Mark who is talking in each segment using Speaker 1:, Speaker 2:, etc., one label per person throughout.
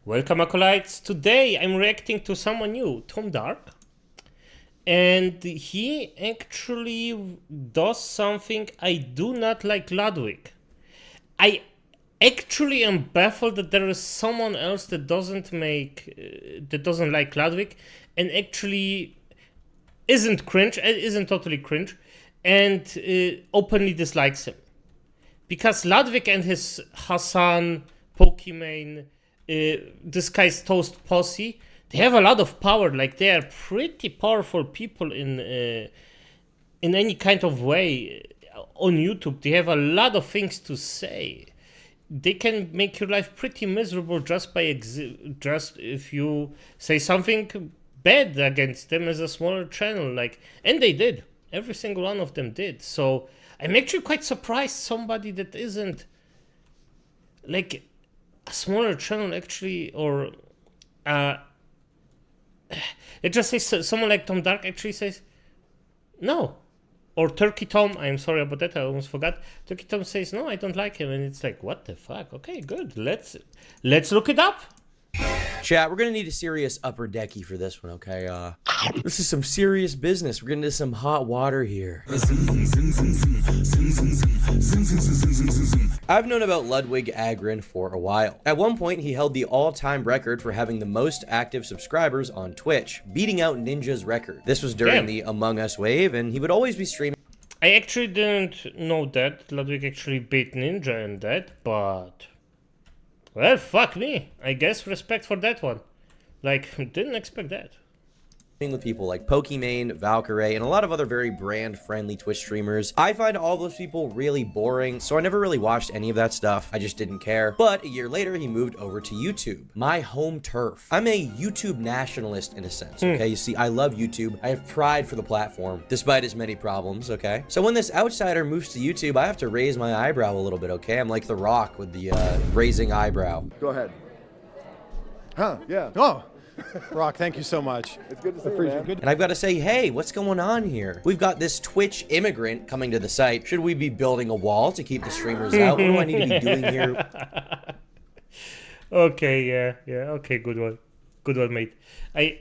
Speaker 1: Welcome, acolytes. Today I'm reacting to someone new, Tom Dark, and he actually does something I do not like Ludwig. I actually am baffled that there is someone else that doesn't like Ludwig, and actually isn't cringe, isn't totally cringe, and openly dislikes him. Because Ludwig and his Hassan, Pokimane, this guy's Toast Posse, they have a lot of power. Like, they are pretty powerful people in any kind of way on YouTube. They have a lot of things to say. They can make your life pretty miserable just by just if you say something bad against them as a smaller channel. Like, and they did. Every single one of them did. So I'm actually quite surprised somebody that isn't like a smaller channel actually, or it just says someone like Tom Dark actually says no. Or Turkey Tom, I'm sorry about that, I almost forgot. Turkey Tom says no, I don't like him, and it's like, what the fuck? Okay, good. Let's look it up.
Speaker 2: Chat, we're gonna need a serious upper decky for this one, okay? This is some serious business. We're getting into some hot water here. I've known about Ludwig Agren for a while. At one point, he held the all-time record for having the most active subscribers on Twitch, beating out Ninja's record. This was during the Among Us wave, and he would always be streaming.
Speaker 1: I actually didn't know that Ludwig actually beat Ninja in that, but well, fuck me. I guess respect for that one. Like, didn't expect that.
Speaker 2: With people like Pokimane, Valkyrae, and a lot of other very brand-friendly Twitch streamers. I find all those people really boring, so I never really watched any of that stuff. I just didn't care. But a year later, he moved over to YouTube, my home turf. I'm a YouTube nationalist in a sense, okay? You see, I love YouTube. I have pride for the platform, despite its many problems, okay? So when this outsider moves to YouTube, I have to raise my eyebrow a little bit, okay? I'm like The Rock with the raising eyebrow.
Speaker 3: Go ahead. Huh, yeah.
Speaker 4: Oh, Rock, thank you so much.
Speaker 3: It's good to see you, man.
Speaker 2: And I've got to say, hey, what's going on here? We've got this Twitch immigrant coming to the site. Should we be building a wall to keep the streamers out? What do I need to be doing here?
Speaker 1: Okay, yeah, okay, good one, mate. I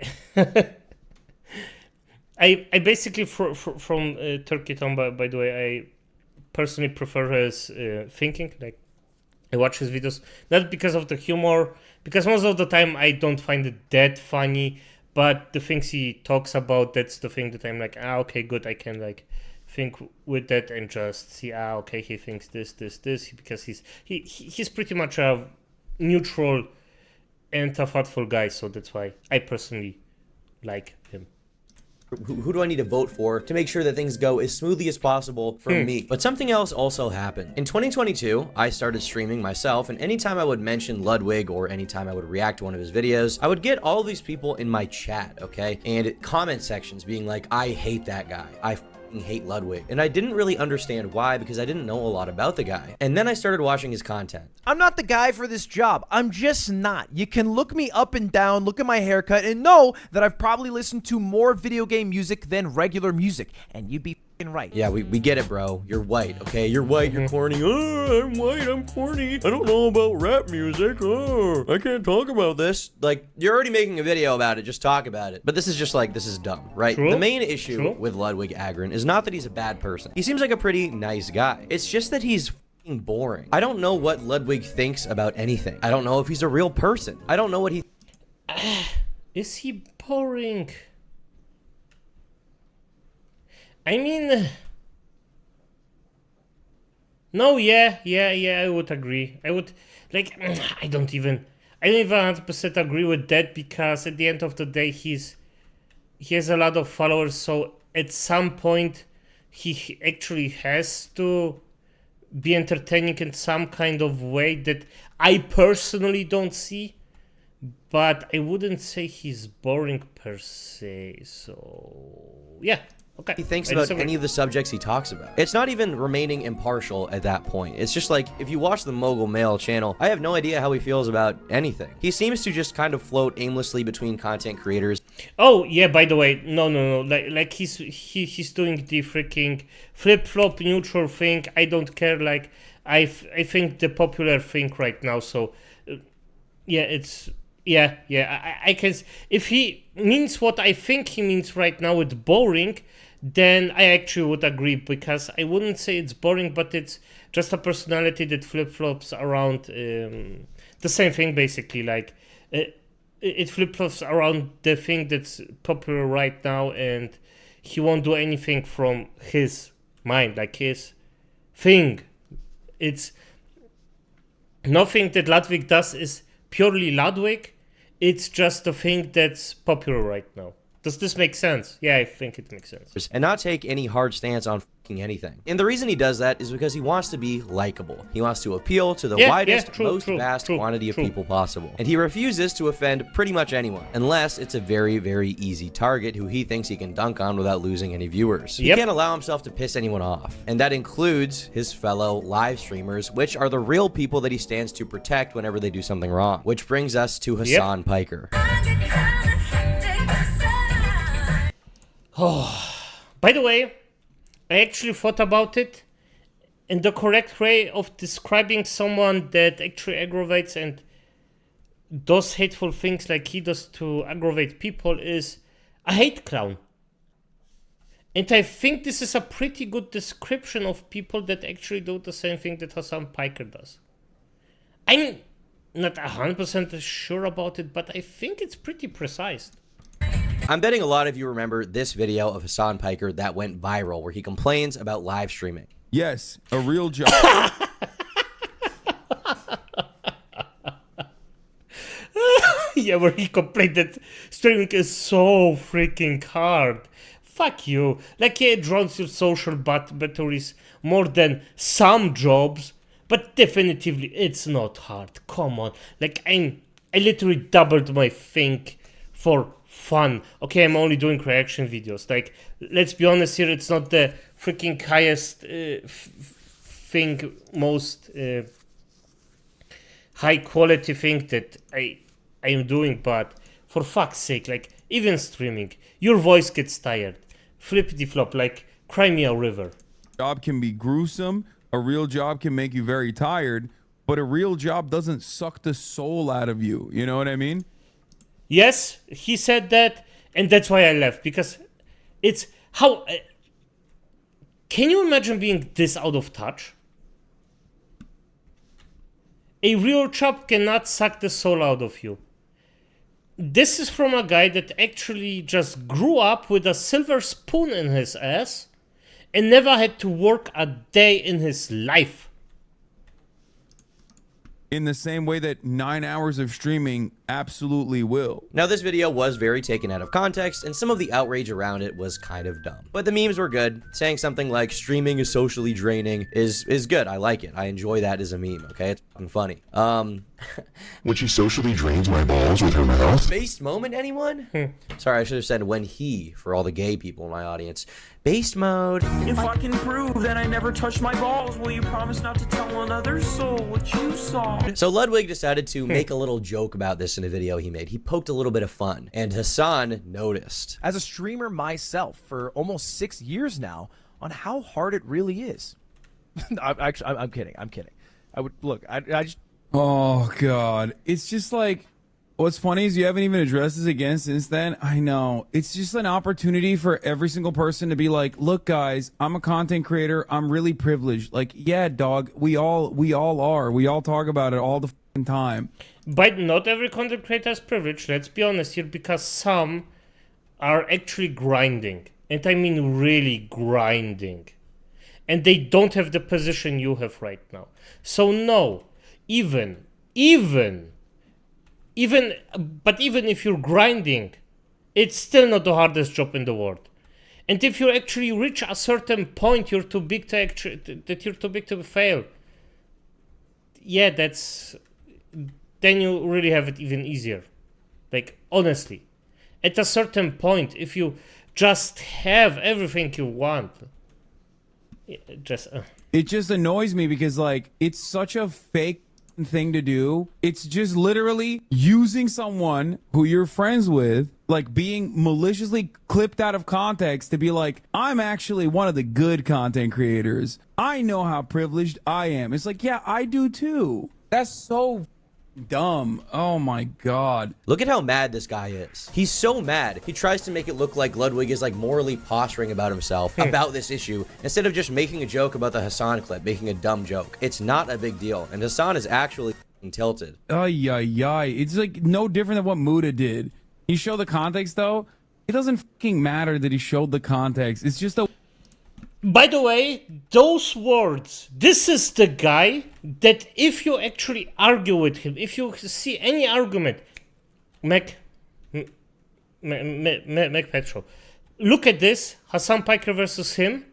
Speaker 1: basically, from Turkey Tom, by the way, I personally prefer his thinking. Like, I watch his videos, not because of the humor, because most of the time I don't find it that funny, but the things he talks about, that's the thing that I'm like, okay, good, I can like think with that and just see, okay, he thinks this, because he's pretty much a neutral and a thoughtful guy, so that's why I personally like him.
Speaker 2: Who do I need to vote for to make sure that things go as smoothly as possible for me? But something else also happened. In 2022, I started streaming myself, and anytime I would mention Ludwig or anytime I would react to one of his videos, I would get all these people in my chat, okay? And comment sections being like, I hate that guy. I hate Ludwig. And I didn't really understand why, because I didn't know a lot about the guy. And then I started watching his content.
Speaker 5: I'm not the guy for this job. I'm just not. You can look me up and down, look at my haircut, and know that I've probably listened to more video game music than regular music. And you'd be f***ing right.
Speaker 2: Yeah, we get it, bro. You're white, okay? You're white, you're corny. Oh, I'm white, I'm corny. I don't know about rap music. Oh, I can't talk about this. Like, you're already making a video about it. Just talk about it. But this is just like, this is dumb, right?
Speaker 1: True.
Speaker 2: The main issue with Ludwig Agren is not that he's a bad person. He seems like a pretty nice guy. It's just that he's boring. I don't know what Ludwig thinks about anything. I don't know if he's a real person. I don't know what he...
Speaker 1: Is he boring? I mean... No, yeah, I would agree. I would, like, I don't even 100% agree with that, because at the end of the day, he has a lot of followers, so at some point, he actually has to be entertaining in some kind of way that I personally don't see, but I wouldn't say he's boring per se, so yeah. Okay.
Speaker 2: He thinks about any of the subjects he talks about. It's not even remaining impartial at that point. It's just like, if you watch the Mogul Mail channel, I have no idea how he feels about anything. He seems to just kind of float aimlessly between content creators.
Speaker 1: Oh, yeah, by the way, no. Like he's doing the freaking flip-flop neutral thing. I don't care. Like, I think the popular thing right now, so yeah, it's Yeah, I can. If he means what I think he means right now with boring, then I actually would agree, because I wouldn't say it's boring, but it's just a personality that flip-flops around the same thing, basically. Like, it flip-flops around the thing that's popular right now, and he won't do anything from his mind, like his thing. It's nothing that Ludwig does is purely Ludwig. It's just the thing that's popular right now. Does this make sense? Yeah, I think it makes sense.
Speaker 2: And not take any hard stance on fucking anything. And the reason he does that is because he wants to be likable. He wants to appeal to the widest, most vast quantity of people possible. And he refuses to offend pretty much anyone, unless it's a very, very easy target who he thinks he can dunk on without losing any viewers. He can't allow himself to piss anyone off. And that includes his fellow live streamers, which are the real people that he stands to protect whenever they do something wrong. Which brings us to Hassan Piker.
Speaker 1: Oh, by the way, I actually thought about it, and the correct way of describing someone that actually aggravates and does hateful things like he does to aggravate people is a hate clown. And I think this is a pretty good description of people that actually do the same thing that Hassan Piker does. I'm not 100% sure about it, but I think it's pretty precise.
Speaker 2: I'm betting a lot of you remember this video of Hassan Piker that went viral where he complains about live streaming.
Speaker 6: Yes, a real job.
Speaker 1: Yeah, where he complained that streaming is so freaking hard. Fuck you. Like, yeah, it draws your social batteries more than some jobs, but definitively it's not hard. Come on. Like, I literally doubled my thing for fun. Okay, I'm only doing reaction videos. Like, let's be honest here, it's not the freaking highest thing, most high quality thing that I am doing, but for fuck's sake, like, even streaming, your voice gets tired. Flippity flop, like, cry me a river.
Speaker 6: Job can be gruesome. A real job can make you very tired, but a real job doesn't suck the soul out of you. You know what I mean?
Speaker 1: Yes, he said that, and that's why I left, because it's how... can you imagine being this out of touch? A real job cannot suck the soul out of you. This is from a guy that actually just grew up with a silver spoon in his ass and never had to work a day in his life.
Speaker 6: In the same way that 9 hours of streaming absolutely will.
Speaker 2: Now, this video was very taken out of context, and some of the outrage around it was kind of dumb. But the memes were good. Saying something like streaming is socially draining is good. I like it. I enjoy that as a meme, okay? It's fucking funny.
Speaker 7: When she socially drains my balls with her mouth?
Speaker 2: Based moment, anyone? Sorry, I should have said when he, for all the gay people in my audience. Based mode.
Speaker 8: If I can prove that I never touched my balls, will you promise not to tell another soul what you saw?
Speaker 2: So Ludwig decided to make a little joke about this in a video he made. He poked a little bit of fun, and Hassan noticed.
Speaker 5: As a streamer myself for almost 6 years now, on how hard it really is. I'm kidding. I would look. I just.
Speaker 6: Oh God, it's just like. What's funny is you haven't even addressed this again since then. I know. It's just an opportunity for every single person to be like, look, guys, I'm a content creator. I'm really privileged. Like, yeah, dog, we all are. We all talk about it all the fucking time.
Speaker 1: But not every content creator is privileged, let's be honest here, because some are actually grinding. And I mean really grinding. And they don't have the position you have right now. So no, even if you're grinding, it's still not the hardest job in the world. And if you actually reach a certain point, you're too big to fail. Yeah, then you really have it even easier. Like, honestly, at a certain point, if you just have everything you want, it
Speaker 6: just annoys me because, like, it's such a fake thing to do. It's just literally using someone who you're friends with, like being maliciously clipped out of context to be like, I'm actually one of the good content creators. I know how privileged I am. It's like, yeah, I do too. That's so dumb. Oh my god.
Speaker 2: Look at how mad this guy is. He's so mad. He tries to make it look like Ludwig is like morally posturing about himself about this issue instead of just making a joke about the Hassan clip, making a dumb joke. It's not a big deal. And Hassan is actually tilted.
Speaker 6: Ay, ay, ay. It's like no different than what Muda did. He showed the context though. It doesn't fucking matter that he showed the context. It's just a...
Speaker 1: By the way, those words, this is the guy that if you actually argue with him, if you see any argument, Mac Petrol, look at this, Hassan Piker versus him.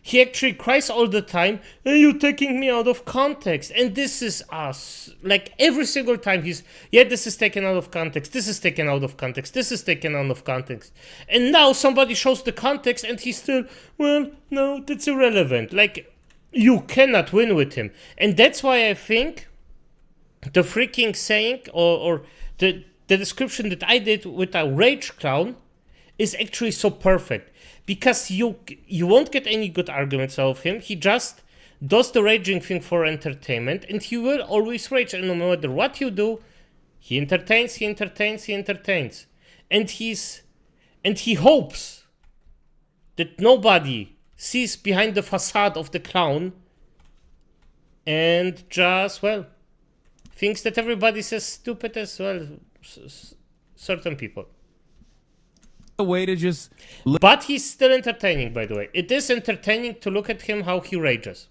Speaker 1: He actually cries all the time, hey, you're taking me out of context. And this is us. Like every single time he's, yeah, this is taken out of context. This is taken out of context. This is taken out of context. And now somebody shows the context and he's still, well, no, that's irrelevant. Like, you cannot win with him. And that's why I think the freaking saying or the description that I did with a rage clown is actually so perfect. Because you won't get any good arguments out of him. He just does the raging thing for entertainment, and he will always rage. And no matter what you do, he entertains, he entertains, he entertains. And he hopes that nobody sees behind the facade of the clown and just, well, thinks that everybody's as stupid as, well, certain people.
Speaker 6: A way to just...
Speaker 1: But he's still entertaining, by the way. It is entertaining to look at him, how he rages.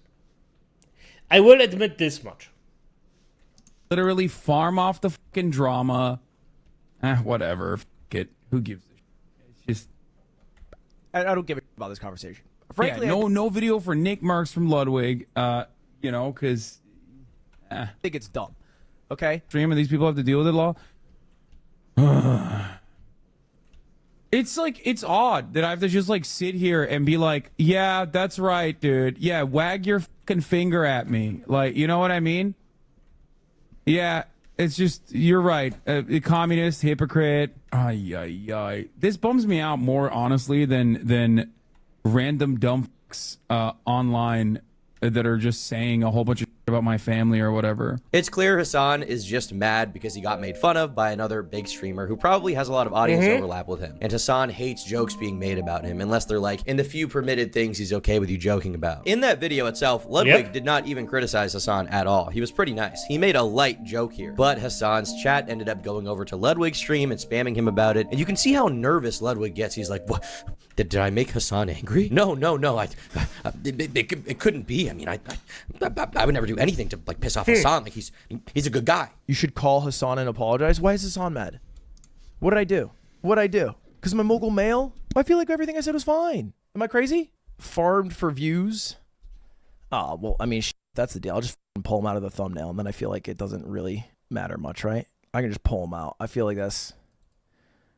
Speaker 1: I will admit this much.
Speaker 6: Literally farm off the fucking drama. Whatever. Fuck it. Who gives a shit? It's just...
Speaker 5: I don't give a shit about this conversation. Frankly,
Speaker 6: yeah, no video for Nick Marks from Ludwig. You know, because...
Speaker 5: I think it's dumb. Okay?
Speaker 6: Stream and these people have to deal with it, law. It's like, it's odd that I have to just like sit here and be like, yeah, that's right, dude. Yeah, wag your fucking finger at me. Like, you know what I mean? Yeah, it's just, you're right. Communist, hypocrite. Ay, ay, ay. This bums me out more, honestly, than random dumb fucks online that are just saying a whole bunch of shit about my family or whatever.
Speaker 2: It's clear Hassan is just mad because he got made fun of by another big streamer who probably has a lot of audience overlap with him. And Hassan hates jokes being made about him unless they're like in the few permitted things he's okay with you joking about. In that video itself, Ludwig did not even criticize Hassan at all. He was pretty nice. He made a light joke here. But Hassan's chat ended up going over to Ludwig's stream and spamming him about it. And you can see how nervous Ludwig gets. He's like, what? Did I make Hassan angry? No. It couldn't be. I mean, I would never do anything to like piss off Hassan. Like he's a good guy.
Speaker 5: You should call Hassan and apologize. Why is Hassan mad? What did I do? What did I do? Because I'm a mogul male? I feel like everything I said was fine. Am I crazy? Farmed for views? Oh, well, I mean, that's the deal. I'll just pull him out of the thumbnail, and then I feel like it doesn't really matter much, right? I can just pull him out. I feel like that's...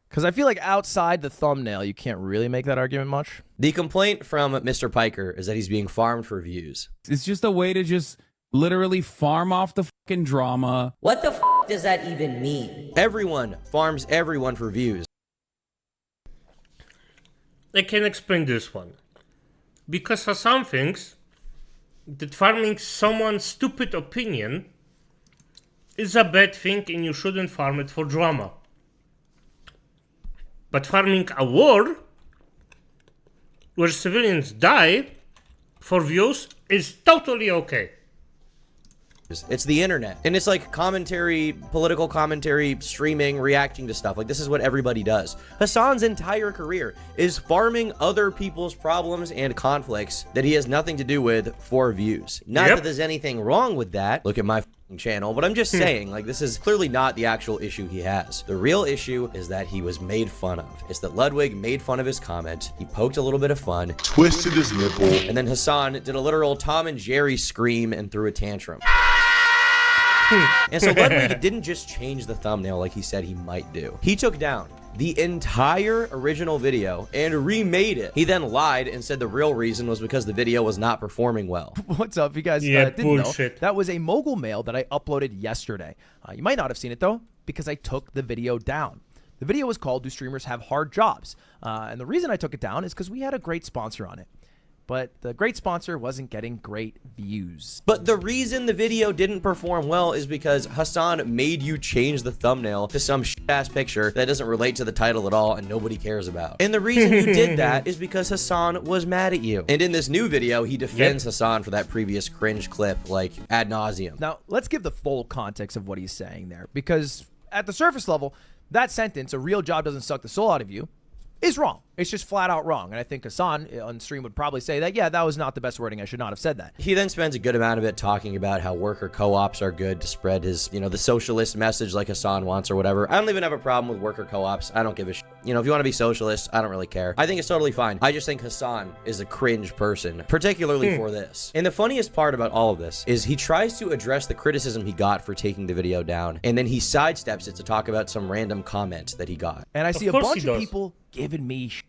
Speaker 5: Because I feel like outside the thumbnail, you can't really make that argument much.
Speaker 2: The complaint from Mr. Piker is that he's being farmed for views.
Speaker 6: It's just a way to just literally farm off the fucking drama.
Speaker 9: What the f does that even mean?
Speaker 2: Everyone farms everyone for views.
Speaker 1: I can explain this one. Because Hassan thinks that farming someone's stupid opinion is a bad thing and you shouldn't farm it for drama. But farming a war where civilians die for views is totally okay.
Speaker 2: It's the internet. And it's like commentary, political commentary, streaming, reacting to stuff. Like this is what everybody does. Hassan's entire career is farming other people's problems and conflicts that he has nothing to do with for views. Not that there's anything wrong with that. Look at my channel, but I'm just saying, like, this is clearly not the actual issue he has. The real issue is that he was made fun of. It's that Ludwig made fun of his comment. He poked a little bit of fun,
Speaker 7: Twisted his nipple.
Speaker 2: and then Hassan did a literal Tom and Jerry scream and threw a tantrum. And so Ludwig didn't just change the thumbnail like he said he might do. He took down the entire original video and remade it. He then lied and said the real reason was because the video was not performing well.
Speaker 5: What's up? You guys didn't know, that was a mogul mail that I uploaded yesterday. You might not have seen it though, because I took the video down. The video was called "Do Streamers Have Hard Jobs?" And the reason I took it down is because we had a great sponsor on it. but the great sponsor wasn't getting great views.
Speaker 2: But the reason the video didn't perform well is because Hassan made you change the thumbnail to some shit-ass picture that doesn't relate to the title at all and nobody cares about. And the reason you did that is because Hassan was mad at you. And in this new video, he defends Hassan for that previous cringe clip, like, ad nauseum.
Speaker 5: Now, let's give the full context of what he's saying there, because at the surface level, that sentence, a real job doesn't suck the soul out of you, is wrong. It's just flat out wrong. And I think Hassan on stream would probably say that, yeah, that was not the best wording. I should not have said that.
Speaker 2: He then spends a good amount of it talking about how worker co-ops are good to spread his, you know, the socialist message like Hassan wants or whatever. I don't even have a problem with worker co-ops. I don't give a shit. You know, if you want to be socialist, I don't really care. I think it's totally fine. I just think Hassan is a cringe person, particularly for this. And the funniest part about all of this is he tries to address the criticism he got for taking the video down, and then he sidesteps it to talk about some random comment that he got.
Speaker 5: And I see a bunch of people giving me shit.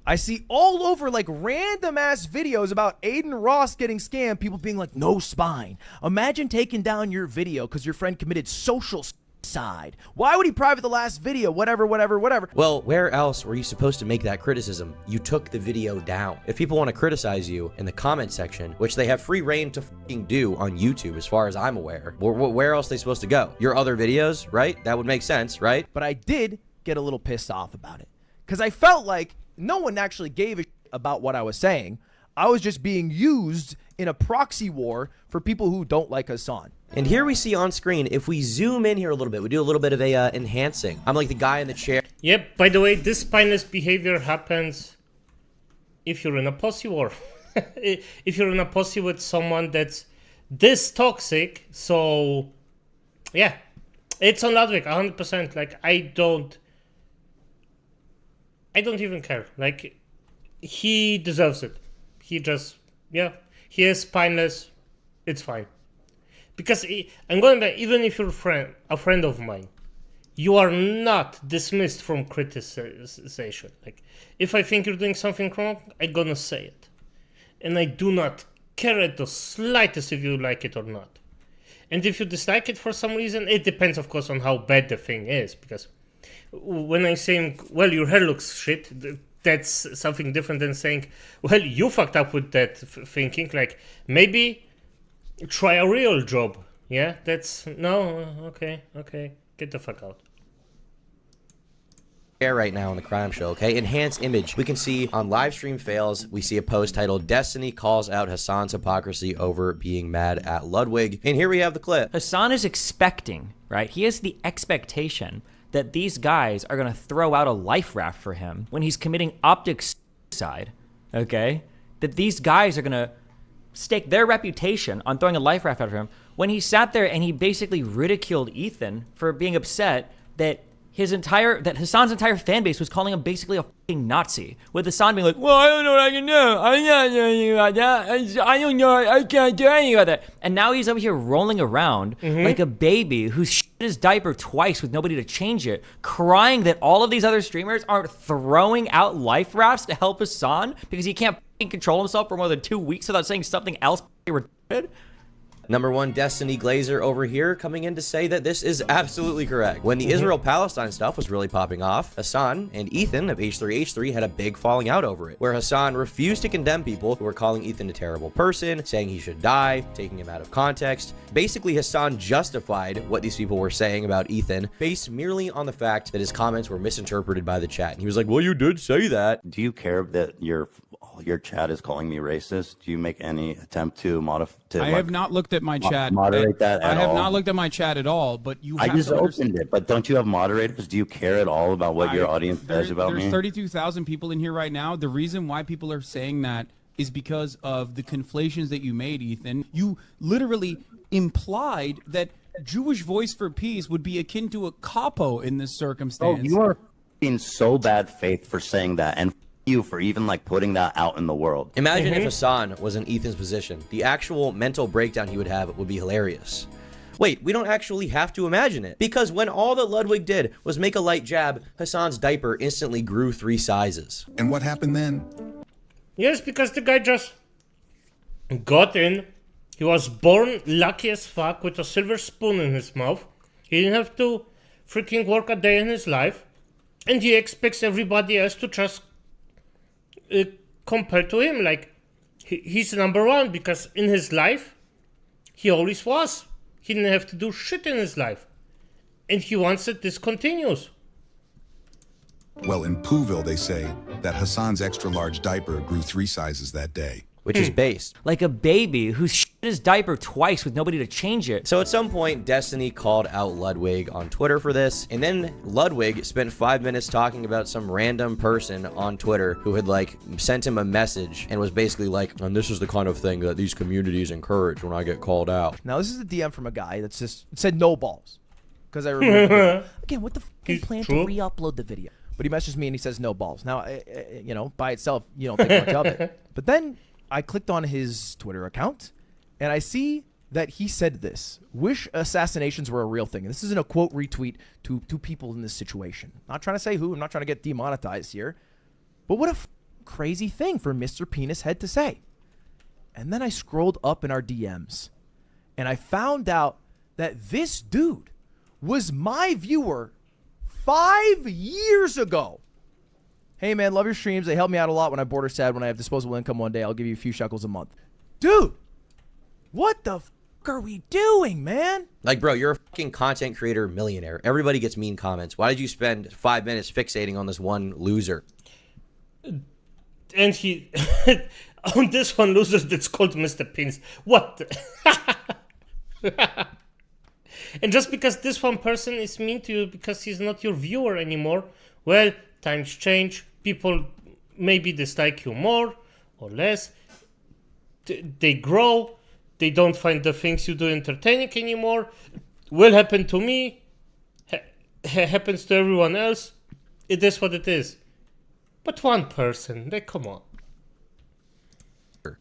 Speaker 5: I see all over like random ass videos about Aiden Ross getting scammed, people being like, no spine. Imagine taking down your video because your friend committed social suicide. Why would he private the last video? Whatever.
Speaker 2: Well, where else were you supposed to make that criticism? You took the video down. If people want to criticize you in the comment section, which they have free reign to fucking do on YouTube, as far as I'm aware, where else are they supposed to go? Your other videos, right? That would make sense, right?
Speaker 5: But I did get a little pissed off about it because I felt like no one actually gave a shit about what I was saying. I was just being used in a proxy war for people who don't like Hassan.
Speaker 2: And here we see on screen, if we zoom in here a little bit, we do a little bit of a enhancing. I'm like the guy in the chair.
Speaker 1: Yep, by the way, this spineless behavior happens if you're in a posse war. If you're in a posse with someone that's this toxic, so yeah. It's on Ludwig, 100%. Like, I don't even care. Like, he deserves it. He just, yeah, he is spineless. It's fine. Because I'm going to, even if you're a friend of mine, you are not dismissed from criticization. Like, if I think you're doing something wrong, I'm gonna say it. And I do not care at the slightest if you like it or not. And if you dislike it for some reason, it depends, of course, on how bad the thing is. Because when I'm saying, well, your hair looks shit, that's something different than saying, well, you fucked up with that thinking. Like, maybe try a real job. Yeah, that's, no, okay, get the fuck out.
Speaker 2: Right now in the crime show, okay? Enhance image. We can see on live stream fails, we see a post titled Destiny calls out Hassan's hypocrisy over being mad at Ludwig. And here we have the clip.
Speaker 10: Hassan is expecting, right? He has the expectation that these guys are going to throw out a life raft for him when he's committing optic suicide, okay? That these guys are going to stake their reputation on throwing a life raft out for him when he sat there and he basically ridiculed Ethan for being upset that Hassan's entire fan base was calling him basically a fucking Nazi, with Hassan being like, well, I don't know what I can do. I'm not doing anything about that. I don't know. I can't do anything about that. And now he's over here rolling around like a baby who's shit his diaper twice with nobody to change it, crying that all of these other streamers aren't throwing out life rafts to help Hassan because he can't fucking control himself for more than 2 weeks without saying something else retarded.
Speaker 2: Number one, Destiny Glazer over here coming in to say that this is absolutely correct. When the Israel-Palestine stuff was really popping off, Hassan and Ethan of H3H3 had a big falling out over it, where Hassan refused to condemn people who were calling Ethan a terrible person, saying he should die, taking him out of context. Basically, Hassan justified what these people were saying about Ethan based merely on the fact that his comments were misinterpreted by the chat. And he was like, well, you did say that.
Speaker 11: Do you care that your chat is calling me racist? Do you make any attempt to modify?
Speaker 6: I have not looked at my chat.
Speaker 11: Moderate that at all?
Speaker 6: I have not looked at my chat at all, but you have
Speaker 11: I just opened it, but don't you have moderators? Do you care at all about what your audience says about me?
Speaker 6: There's 32,000 people in here right now. The reason why people are saying that is because of the conflations that you made, Ethan. You literally implied that Jewish Voice for Peace would be akin to a capo in this circumstance.
Speaker 11: Oh, you are in so bad faith for saying that, and you for even like putting that out in the world.
Speaker 2: Imagine if Hassan was in Ethan's position. The actual mental breakdown he would have would be hilarious. Wait, we don't actually have to imagine it, because when all that Ludwig did was make a light jab, Hassan's diaper instantly grew 3 sizes.
Speaker 7: And what happened then?
Speaker 1: Yes, because the guy just got in. He was born lucky as fuck with a silver spoon in his mouth. He didn't have to freaking work a day in his life. And he expects everybody else to just compared to him. Like, he's number one because in his life, he always was. He didn't have to do shit in his life. And he wants that this continues.
Speaker 12: Well, in Pooville, they say that Hassan's extra-large diaper grew 3 sizes that day.
Speaker 2: Which is based.
Speaker 10: Like a baby who shit his diaper twice with nobody to change it.
Speaker 2: So at some point, Destiny called out Ludwig on Twitter for this, and then Ludwig spent 5 minutes talking about some random person on Twitter who had like sent him a message and was basically like, and this is the kind of thing that these communities encourage when I get called out.
Speaker 5: Now, this is a DM from a guy that's just said no balls. Because I remember, again, what the fucking plan to re-upload the video? But he messages me and he says no balls. Now, you know, by itself, you don't think much of it. But then I clicked on his Twitter account, and I see that he said this: "Wish assassinations were a real thing." And this isn't a quote retweet to people in this situation. Not trying to say who. I'm not trying to get demonetized here. But what a crazy thing for Mr. Penis Head to say. And then I scrolled up in our DMs, and I found out that this dude was my viewer 5 years ago. Hey, man, love your streams. They help me out a lot when I'm bored or sad. When I have disposable income one day, I'll give you a few shekels a month. Dude, what the fuck are we doing, man?
Speaker 2: Like, bro, you're a fucking content creator millionaire. Everybody gets mean comments. Why did you spend 5 minutes fixating on this one loser?
Speaker 1: And he, on this one loser that's called Mr. Penis. What? And just because this one person is mean to you because he's not your viewer anymore, well, times change. People maybe dislike you more or less. They grow. They don't find the things you do entertaining anymore. Will happen to me. Happens to everyone else. It is what it is. But one person, come on.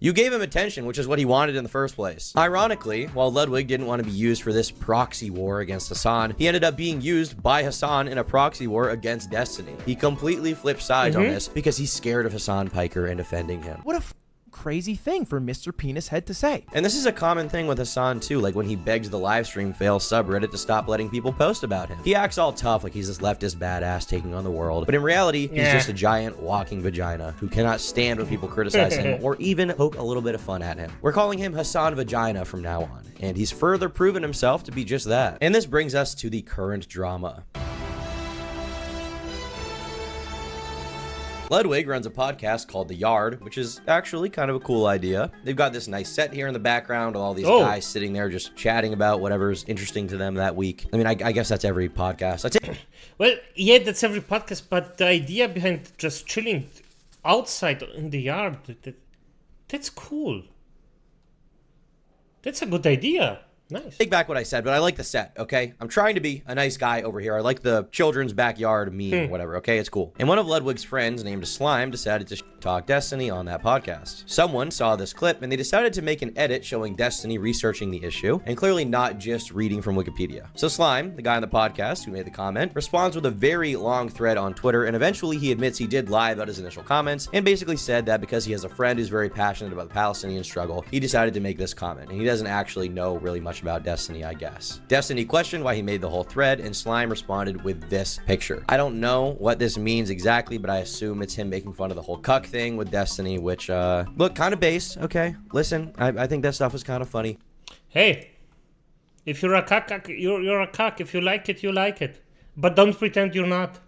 Speaker 2: You gave him attention, which is what he wanted in the first place. Ironically, while Ludwig didn't want to be used for this proxy war against Hassan, he ended up being used by Hassan in a proxy war against Destiny. He completely flipped sides on this because he's scared of Hassan Piker and defending him.
Speaker 5: What a crazy thing for Mr. Penis Head to say.
Speaker 2: And this is a common thing with Hassan too, like when he begs the livestream fail subreddit to stop letting people post about him. He acts all tough like he's this leftist badass taking on the world, but in reality, he's just a giant walking vagina who cannot stand when people criticize him or even poke a little bit of fun at him. We're calling him Hassan Vagina from now on, and he's further proven himself to be just that. And this brings us to the current drama. Ludwig runs a podcast called The Yard, which is actually kind of a cool idea. They've got this nice set here in the background with all these guys sitting there just chatting about whatever's interesting to them that week. I mean, I guess that's every podcast. That's it.
Speaker 1: Well, yeah, that's every podcast, but the idea behind just chilling outside in the yard, that's cool. That's a good idea. Nice.
Speaker 2: Take back what I said, but I like the set, okay? I'm trying to be a nice guy over here. I like the children's backyard meme or whatever, okay? It's cool. And one of Ludwig's friends named Slime decided to talk Destiny on that podcast. Someone saw this clip and they decided to make an edit showing Destiny researching the issue and clearly not just reading from Wikipedia. So Slime, the guy on the podcast who made the comment, responds with a very long thread on Twitter, and eventually he admits he did lie about his initial comments and basically said that because he has a friend who's very passionate about the Palestinian struggle, he decided to make this comment, and he doesn't actually know really much about Destiny, I guess. Destiny questioned why he made the whole thread, and Slime responded with this picture. I don't know what this means exactly, but I assume it's him making fun of the whole cuck thing with Destiny, which, look, kind of based, okay? Listen, I think that stuff was kind of funny.
Speaker 1: Hey, if you're a cuck, you're a cuck. If you like it, you like it. But don't pretend you're not.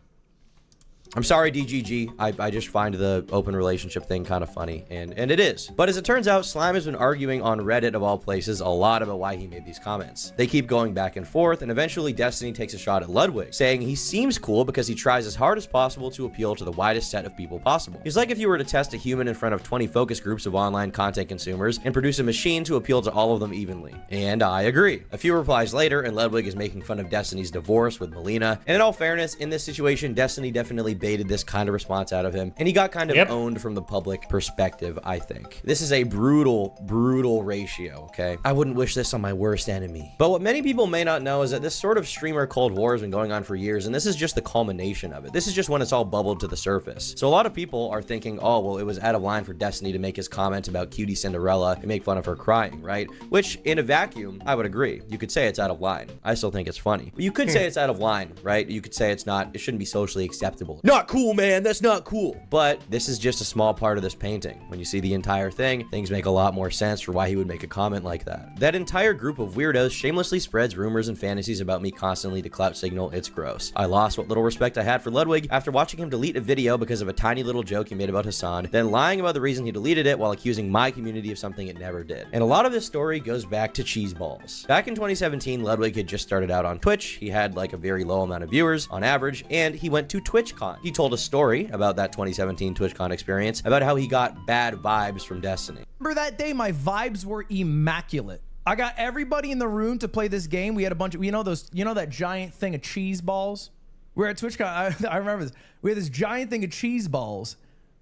Speaker 2: I'm sorry, DGG. I just find the open relationship thing kind of funny, and it is. But as it turns out, Slime has been arguing on Reddit, of all places, a lot about why he made these comments. They keep going back and forth, and eventually Destiny takes a shot at Ludwig, saying he seems cool because he tries as hard as possible to appeal to the widest set of people possible. He's like if you were to test a human in front of 20 focus groups of online content consumers and produce a machine to appeal to all of them evenly. And I agree. A few replies later, and Ludwig is making fun of Destiny's divorce with Melina. And in all fairness, in this situation, Destiny definitely baited this kind of response out of him, and he got kind of owned from the public perspective, I think. This is a brutal ratio, okay? I wouldn't wish this on my worst enemy. But what many people may not know is that this sort of streamer Cold War has been going on for years, and this is just the culmination of it. This is just when it's all bubbled to the surface. So a lot of people are thinking, oh, well, it was out of line for Destiny to make his comment about cutie Cinderella and make fun of her crying, right? Which, in a vacuum, I would agree. You could say it's out of line. I still think it's funny. But you could say it's out of line, right? You could say it shouldn't be socially acceptable. Not cool, man. That's not cool. But this is just a small part of this painting. When you see the entire thing, things make a lot more sense for why he would make a comment like that. That entire group of weirdos shamelessly spreads rumors and fantasies about me constantly to clout signal. It's gross. I lost what little respect I had for Ludwig after watching him delete a video because of a tiny little joke he made about Hassan, then lying about the reason he deleted it while accusing my community of something it never did. And a lot of this story goes back to cheeseballs. Back in 2017, Ludwig had just started out on Twitch. He had like a very low amount of viewers on average, and he went to TwitchCon. He told a story about that 2017 TwitchCon experience, about how he got bad vibes from Destiny.
Speaker 5: Remember that day, my vibes were immaculate. I got everybody in the room to play this game. We had a bunch of, that giant thing of cheese balls? We're at TwitchCon. I remember this. We had this giant thing of cheese balls.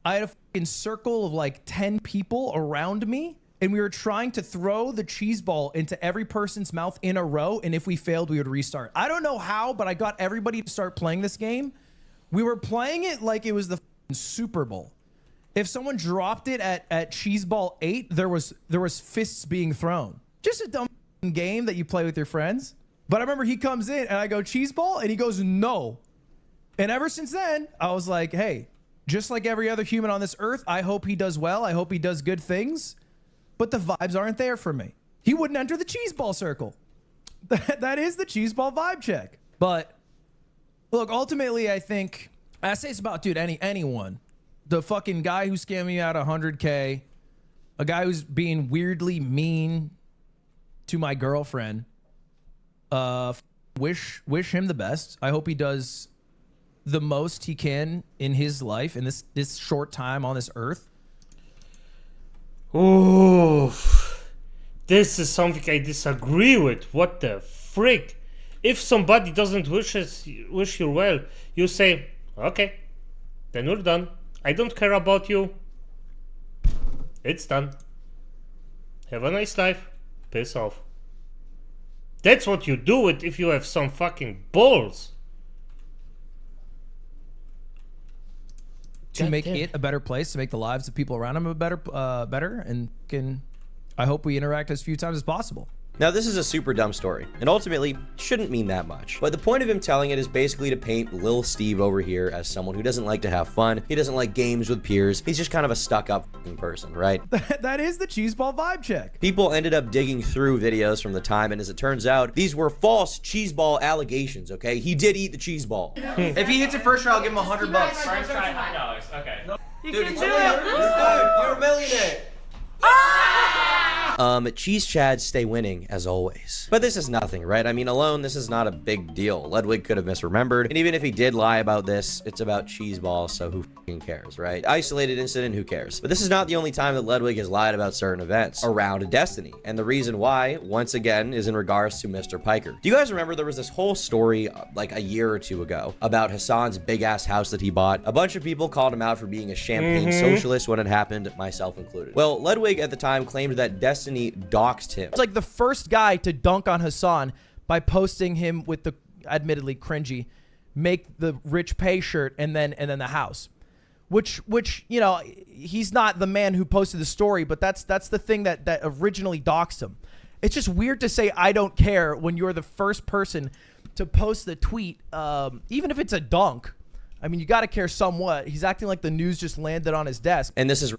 Speaker 5: I had a fucking circle of like 10 people around me, and we were trying to throw the cheese ball into every person's mouth in a row, and if we failed, we would restart. I don't know how, but I got everybody to start playing this game. We were playing it like it was the Super Bowl. If someone dropped it at cheese ball 8, there was fists being thrown. Just a dumb game that you play with your friends. But I remember he comes in and I go, cheese ball? And he goes, no. And ever since then, I was like, hey, just like every other human on this earth, I hope he does well. I hope he does good things. But the vibes aren't there for me. He wouldn't enter the cheese ball circle. That is the cheese ball vibe check. But look, ultimately, I think, I say it's about, dude, anyone. The fucking guy who scammed me out $100K, a guy who's being weirdly mean to my girlfriend, wish him the best. I hope he does the most he can in his life in this short time on this earth.
Speaker 1: Oof. This is something I disagree with. What the frick? If somebody doesn't wish you well, you say, okay, then we're done. I don't care about you. It's done. Have a nice life. Piss off. That's what you do it if you have some fucking balls.
Speaker 5: To make it a better place, to make the lives of people around him better, and I hope we interact as few times as possible.
Speaker 2: Now, this is a super dumb story, and ultimately shouldn't mean that much. But the point of him telling it is basically to paint Lil Steve over here as someone who doesn't like to have fun. He doesn't like games with peers. He's just kind of a stuck-up person, right?
Speaker 5: That is the cheeseball vibe check.
Speaker 2: People ended up digging through videos from the time, and as it turns out, these were false cheeseball allegations, okay? He did eat the cheeseball.
Speaker 13: If he hits it first try, I'll give him $100.
Speaker 8: First try, $100. Okay.
Speaker 13: Dude, you're a millionaire.
Speaker 2: Cheese Chads stay winning as always. But this is nothing, right? I mean, alone, this is not a big deal. Ludwig could have misremembered, and even if he did lie about this, it's about cheese balls, so who fucking cares, right? Isolated incident, who cares? But this is not the only time that Ludwig has lied about certain events around Destiny, and the reason why, once again, is in regards to Mr. Piker. Do you guys remember there was this whole story, like a year or two ago, about Hassan's big-ass house that he bought? A bunch of people called him out for being a champagne socialist when it happened, myself included. Well, Ludwig at the time claimed that Destiny doxed him.
Speaker 5: It's like the first guy to dunk on Hassan by posting him with the admittedly cringy "make the rich pay" shirt and then the house, which he's not the man who posted the story, but that's the thing that originally doxed him. It's just weird to say I don't care when you're the first person to post the tweet, even if it's a dunk. I mean, you got to care somewhat. He's acting like the news just landed on his desk.
Speaker 2: And this is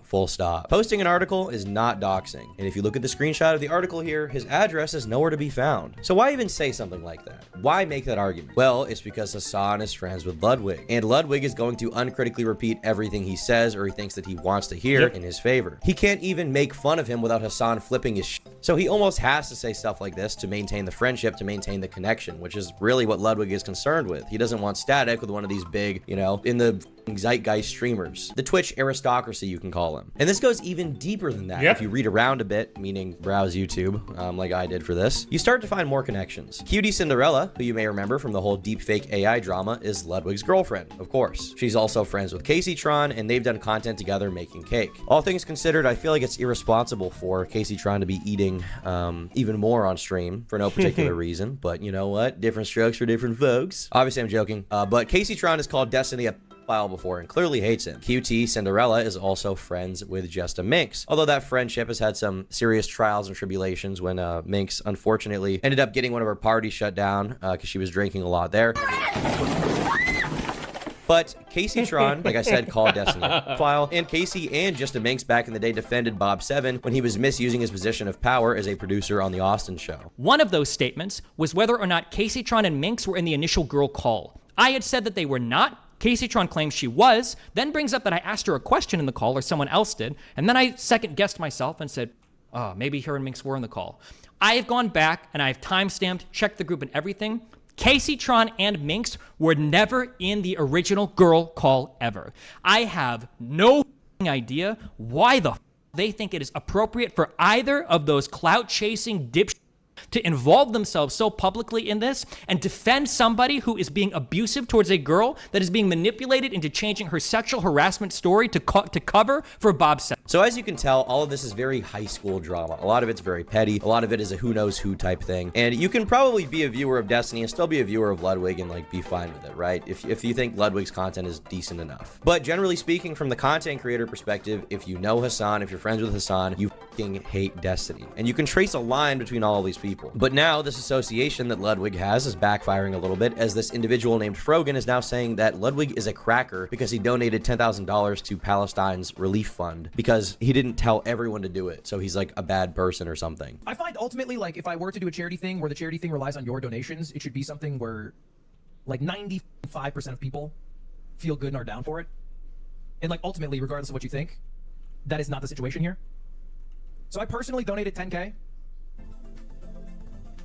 Speaker 2: full stop. Posting an article is not doxing. And if you look at the screenshot of the article here, his address is nowhere to be found. So why even say something like that? Why make that argument? Well, it's because Hassan is friends with Ludwig, and Ludwig is going to uncritically repeat everything he says or he thinks that he wants to hear in his favor. He can't even make fun of him without Hassan flipping his shit. So he almost has to say stuff like this to maintain the friendship, to maintain the connection, which is really what Ludwig is concerned with. He doesn't want static with one of these big, in the zeitgeist streamers. The Twitch aristocracy, you can call him. And this goes even deeper than that. If you read around a bit, meaning browse YouTube, like I did for this, you start to find more connections. Cutie Cinderella, who you may remember from the whole deepfake AI drama, is Ludwig's girlfriend, of course. She's also friends with Casey Tron, and they've done content together making cake. All things considered, I feel like it's irresponsible for Casey Tron to be eating even more on stream for no particular reason, but you know what? Different strokes for different folks. Obviously, I'm joking, but Casey Tron has called Destiny a file before and clearly hates him. QT Cinderella is also friends with Just Minx, although that friendship has had some serious trials and tribulations when Minx unfortunately ended up getting one of her parties shut down because she was drinking a lot there. But Casey Tron, like I said, called Destiny a file, and Casey and Just a Minx back in the day defended Bob 7 when he was misusing his position of power as a producer on The Austin Show.
Speaker 10: One of those statements was whether or not Casey Tron and Minx were in the initial girl call. I had said that they were not. Casey Tron claims she was, then brings up that I asked her a question in the call, or someone else did, and then I second-guessed myself and said, oh, maybe her and Minx were in the call. I have gone back, and I have time-stamped, checked the group and everything. Casey Tron and Minx were never in the original girl call ever. I have no idea why the they think it is appropriate for either of those clout-chasing dipshits to involve themselves so publicly in this and defend somebody who is being abusive towards a girl that is being manipulated into changing her sexual harassment story to cover for Bob 7.
Speaker 2: So as you can tell, all of this is very high school drama. A lot of it's very petty. A lot of it is a who knows who type thing. And you can probably be a viewer of Destiny and still be a viewer of Ludwig and like be fine with it, right? If you think Ludwig's content is decent enough. But generally speaking, from the content creator perspective, if you know Hassan, if you're friends with Hassan, you fucking hate Destiny. And you can trace a line between all of these people. But now this association that Ludwig has is backfiring a little bit, as this individual named Frogan is now saying that Ludwig is a cracker because he donated $10,000 to Palestine's relief fund because he didn't tell everyone to do it. So he's like a bad person or something.
Speaker 14: I find ultimately, like, if I were to do a charity thing where the charity thing relies on your donations, it should be something where like 95% of people feel good and are down for it. And like ultimately, regardless of what you think, that is not the situation here. So I personally donated 10K.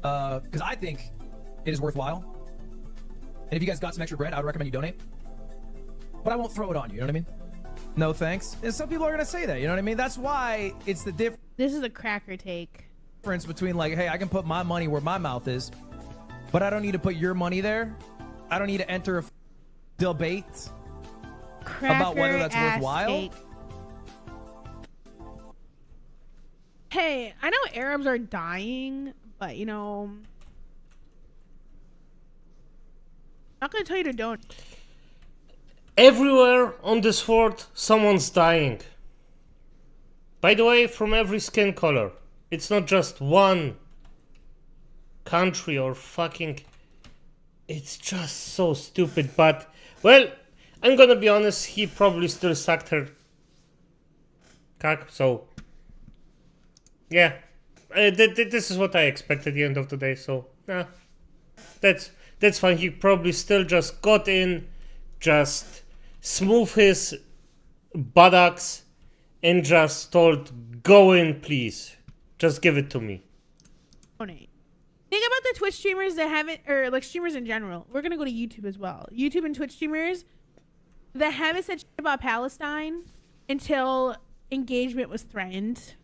Speaker 14: Because I think it is worthwhile. And if you guys got some extra bread, I would recommend you donate. But I won't throw it on you, you know what I mean? No thanks. And some people are going to say that, you know what I mean? That's why it's the difference.
Speaker 15: This is a cracker take.
Speaker 14: Difference between like, hey, I can put my money where my mouth is, but I don't need to put your money there. I don't need to enter a debate about whether that's worthwhile.
Speaker 15: Take. Hey, I know Arabs are dying, but you know, I'm not gonna tell you to don't.
Speaker 1: Everywhere on this world, someone's dying. By the way, from every skin color. It's not just one country or fucking... It's just so stupid, but... Well, I'm gonna be honest, he probably still sucked her cock, so... Yeah. This is what I expect at the end of the day, so... Nah. That's fine, he probably still just got in, just smooth his buttocks, and just told, go in, please. Just give it to me.
Speaker 15: Think about the Twitch streamers that haven't, or like streamers in general. We're gonna go to YouTube as well. YouTube and Twitch streamers that haven't said shit about Palestine until engagement was threatened,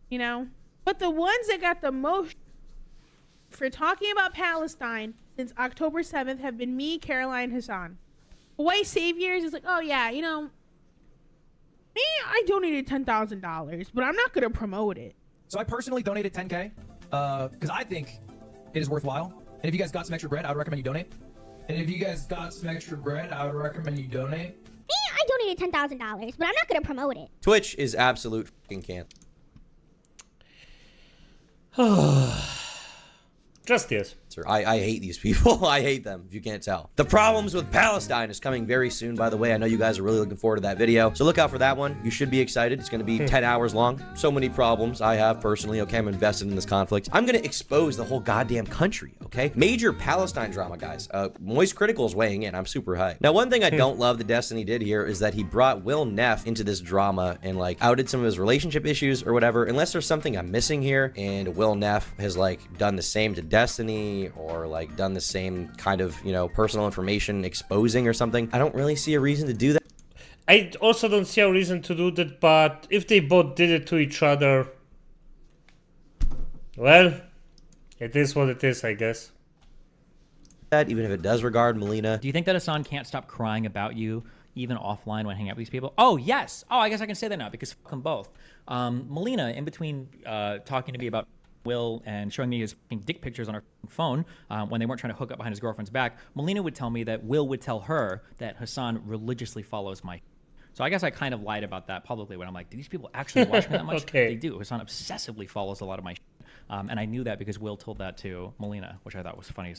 Speaker 15: you know? But the ones that got the most for talking about Palestine since October 7th have been me, Caroline, Hassan. White saviors is like, oh yeah, you know, me, I donated $10,000, but I'm not gonna promote it.
Speaker 14: So I personally donated 10K because I think it is worthwhile. And if you guys got some extra bread, I would recommend you donate. Me,
Speaker 16: I donated $10,000, but I'm not going to promote it.
Speaker 2: Twitch is absolute fucking cancer.
Speaker 1: Just yes.
Speaker 2: I hate these people. I hate them, if you can't tell. The Problems with Palestine is coming very soon, by the way. I know you guys are really looking forward to that video. So look out for that one. You should be excited. It's going to be 10 hours long. So many problems I have personally. Okay, I'm invested in this conflict. I'm going to expose the whole goddamn country, okay? Major Palestine drama, guys. Moist Critical is weighing in. I'm super hyped. Now, one thing I don't love that Destiny did here is that he brought Will Neff into this drama and, like, outed some of his relationship issues or whatever. Unless there's something I'm missing here and Will Neff has, like, done the same to Destiny or like done the same kind of, you know, personal information exposing or something. I don't really see a reason to do that.
Speaker 1: I also don't see a reason to do that, but if they both did it to each other, well, it is what it is, I guess.
Speaker 2: That even if it does regard Melina.
Speaker 10: Do you think that Hassan can't stop crying about you even offline when hanging out with these people? Oh, yes. Oh, I guess I can say that now because fuck them both. Melina, in between talking to me about Will and showing me his dick pictures on her phone when they weren't trying to hook up behind his girlfriend's back, Melina would tell me that Will would tell her that Hassan religiously follows my. So I guess I kind of lied about that publicly when I'm like, do these people actually watch me that much?
Speaker 1: Okay.
Speaker 10: They do. Hassan obsessively follows a lot of my and I knew that because Will told that to Melina, which I thought was funny.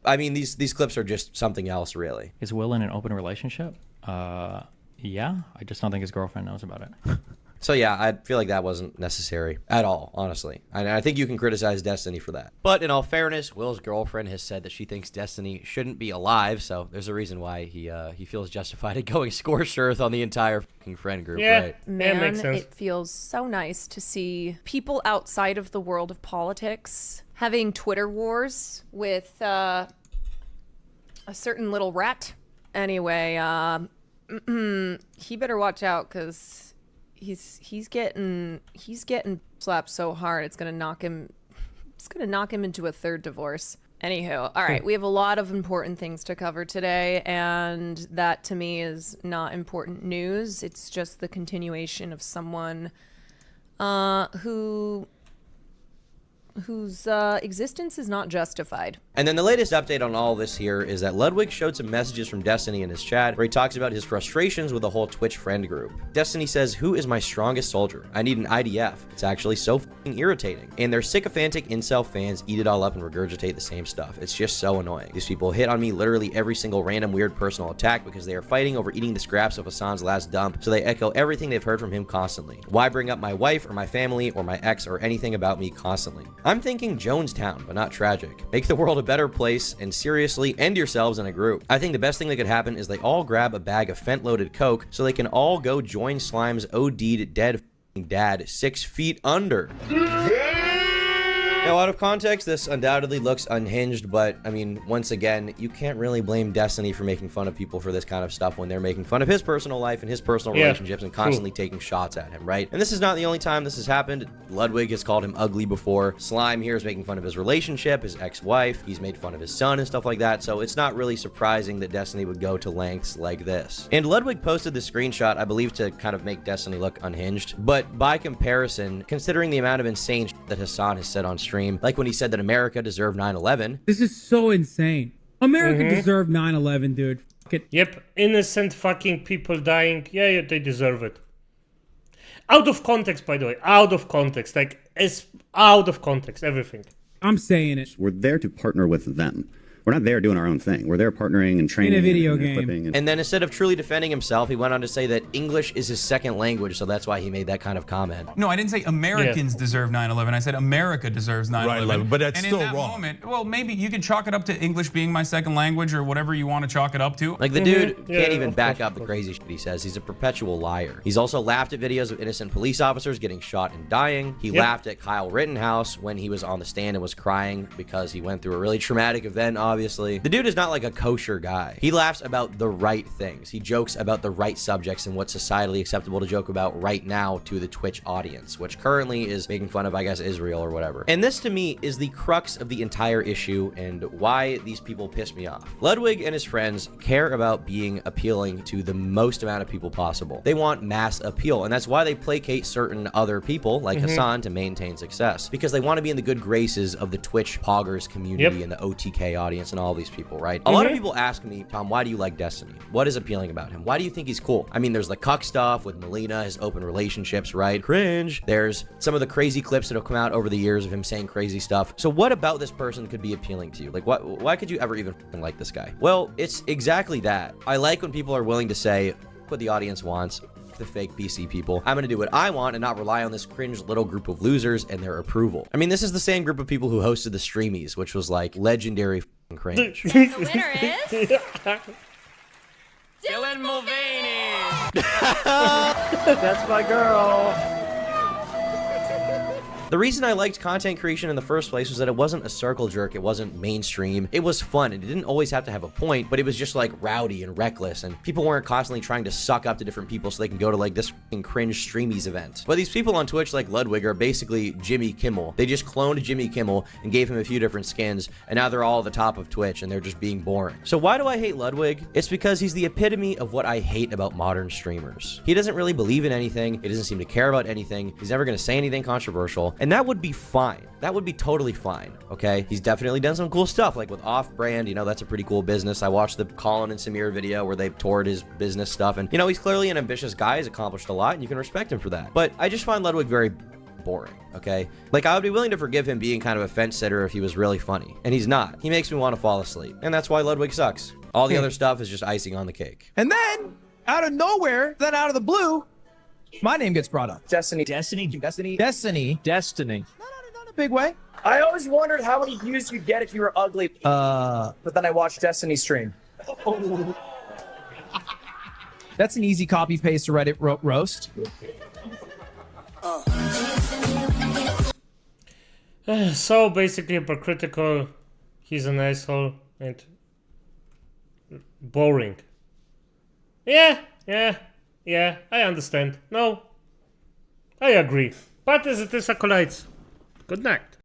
Speaker 2: I mean, these clips are just something else, really.
Speaker 17: Is Will in an open relationship? Yeah. I just don't think his girlfriend knows about it.
Speaker 2: So yeah, I feel like that wasn't necessary at all, honestly. And I think you can criticize Destiny for that. But in all fairness, Will's girlfriend has said that she thinks Destiny shouldn't be alive, so there's a reason why he feels justified in going scorched earth on the entire fucking friend group, right?
Speaker 18: Man, it feels so nice to see people outside of the world of politics having Twitter wars with a certain little rat. Anyway, he better watch out, because he's getting slapped so hard it's gonna knock him into a third divorce. Anywho, all right, we have a lot of important things to cover today, and that to me is not important news. It's just the continuation of someone whose existence is not justified.
Speaker 2: And then the latest update on all this here is that Ludwig showed some messages from Destiny in his chat where he talks about his frustrations with the whole Twitch friend group. Destiny says, "Who is my strongest soldier? I need an IDF. It's actually so fucking irritating. And their sycophantic incel fans eat it all up and regurgitate the same stuff. It's just so annoying. These people hit on me literally every single random weird personal attack because they are fighting over eating the scraps of Hassan's last dump, so they echo everything they've heard from him constantly. Why bring up my wife or my family or my ex or anything about me constantly? I'm thinking Jonestown, but not tragic. Make the world a better place and seriously end yourselves in a group. I think the best thing that could happen is they all grab a bag of fent-loaded coke so they can all go join Slime's OD'd dead dad 6 feet under." Now, out of context, this undoubtedly looks unhinged, but, I mean, once again, you can't really blame Destiny for making fun of people for this kind of stuff when they're making fun of his personal life and his personal relationships and constantly taking shots at him, right? And this is not the only time this has happened. Ludwig has called him ugly before. Slime here is making fun of his relationship, his ex-wife. He's made fun of his son and stuff like that, so it's not really surprising that Destiny would go to lengths like this. And Ludwig posted the screenshot, I believe, to kind of make Destiny look unhinged, but by comparison, considering the amount of insane shit that Hassan has said on stream, like when he said that America deserved 9/11.
Speaker 19: This is so insane. America deserved 9/11, dude. Fuck it.
Speaker 1: Yep, innocent fucking people dying. Yeah, they deserve it. Out of context, by the way. Out of context. Like, it's out of context, everything.
Speaker 19: I'm saying it.
Speaker 20: We're there to partner with them. We're not there doing our own thing. We're there partnering and training
Speaker 19: in a video
Speaker 20: and
Speaker 19: game.
Speaker 20: equipping.
Speaker 2: And then instead of truly defending himself, he went on to say that English is his second language, so that's why he made that kind of comment.
Speaker 6: No, I didn't say Americans deserve 9/11. I said America deserves 9/11.
Speaker 21: Right, but that's
Speaker 6: and
Speaker 21: still
Speaker 6: in that
Speaker 21: wrong.
Speaker 6: Moment, well, maybe you can chalk it up to English being my second language or whatever you want to chalk it up to.
Speaker 2: Like, the dude can't even back up the crazy shit he says. He's a perpetual liar. He's also laughed at videos of innocent police officers getting shot and dying. He laughed at Kyle Rittenhouse when he was on the stand and was crying because he went through a really traumatic event, obviously. The dude is not like a kosher guy. He laughs about the right things. He jokes about the right subjects and what's societally acceptable to joke about right now to the Twitch audience, which currently is making fun of, I guess, Israel or whatever. And this to me is the crux of the entire issue and why these people piss me off. Ludwig and his friends care about being appealing to the most amount of people possible. They want mass appeal, and that's why they placate certain other people like Hassan to maintain success, because they want to be in the good graces of the Twitch poggers community and the OTK audience and all these people, right? A lot of people ask me, Tom, why do you like Destiny? What is appealing about him? Why do you think he's cool? I mean, there's the cuck stuff with Melina, his open relationships, right? Cringe. There's some of the crazy clips that have come out over the years of him saying crazy stuff. So what about this person could be appealing to you? Like, why could you ever even like this guy? Well, it's exactly that. I like when people are willing to say what the audience wants. The fake BC people. I'm gonna do what I want and not rely on this cringe little group of losers and their approval. I mean, this is the same group of people who hosted the Streamies, which was like legendary cringe.
Speaker 18: The winner is
Speaker 10: Dylan Mulvaney.
Speaker 13: That's my girl.
Speaker 2: The reason I liked content creation in the first place was that it wasn't a circle jerk, it wasn't mainstream, it was fun, and it didn't always have to have a point, but it was just like rowdy and reckless, and people weren't constantly trying to suck up to different people so they can go to like this cringe Streamies event. But these people on Twitch like Ludwig are basically Jimmy Kimmel. They just cloned Jimmy Kimmel and gave him a few different skins, and now they're all at the top of Twitch and they're just being boring. So why do I hate Ludwig? It's because he's the epitome of what I hate about modern streamers. He doesn't really believe in anything, he doesn't seem to care about anything, he's never gonna say anything controversial, and that would be fine. That would be totally fine, okay? He's definitely done some cool stuff, like with Off-Brand, you know, that's a pretty cool business. I watched the Colin and Samir video where they toured his business stuff, and, you know, he's clearly an ambitious guy, he's accomplished a lot, and you can respect him for that. But I just find Ludwig very boring, okay? Like, I would be willing to forgive him being kind of a fence sitter if he was really funny, and he's not. He makes me want to fall asleep, and that's why Ludwig sucks. All the other stuff is just icing on the cake.
Speaker 14: And then, out of nowhere, then out of the blue, my name gets brought up. Destiny. Destiny. Destiny. Destiny. Destiny. Not in a big way.
Speaker 21: I always wondered how many views you'd get if you were ugly. But then I watched Destiny stream.
Speaker 14: That's an easy copy paste to Reddit roast.
Speaker 1: So basically hypocritical, he's an asshole, and boring. Yeah, I understand. No, I agree. But as it is, acolytes, good night.